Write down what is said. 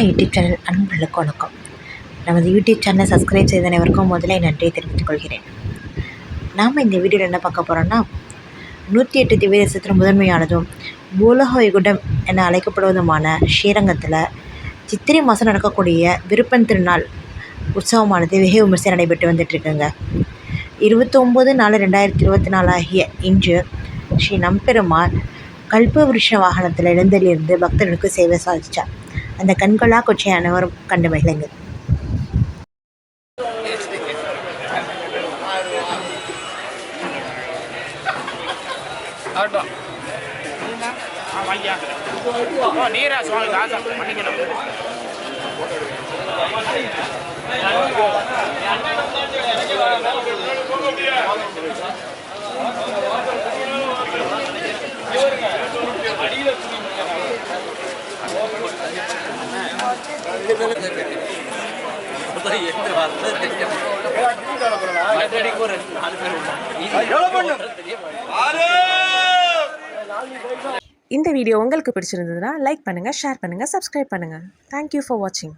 YouTube channel அன்பர்களுக்கு வணக்கம். நமது யூடியூப் சேனலை சப்ஸ்கிரைப் செய்த அனைவருக்கும் முதல்ல நன்றியை தெரிவித்துக் கொள்கிறேன். நாம் இந்த வீடியோவில் என்ன பார்க்க போகிறோன்னா, 108 திவ்ய தேசத்தில் முதன்மையானதும் பூலோக வைகுண்டம் என அழைக்கப்படுவதுமான ஸ்ரீரங்கத்தில் சித்திரை மாதம் நடக்கக்கூடிய விருப்பன் திருநாள் உற்சவமானது வெகு விமர்சையாக நடைபெற்று வந்துட்டுருக்குங்க. 29/4/2024 ஆகிய இன்று ஸ்ரீ நம்பெருமாள் கல்பவருஷ வாகனத்தில் எழுந்தலிருந்து பக்தர்களுக்கு சேவை சாதித்தார். அந்த கண்கொள்ளா கொச்சை அனைவரும் கண்டு மகிழுங்க. இந்த வீடியோ உங்களுக்கு பிடிச்சிருந்ததுன்னா லைக் பண்ணுங்கள், ஷேர் பண்ணுங்கள், சப்ஸ்கிரைப் பண்ணுங்கள். தேங்க்யூ ஃபார் வாட்சிங்.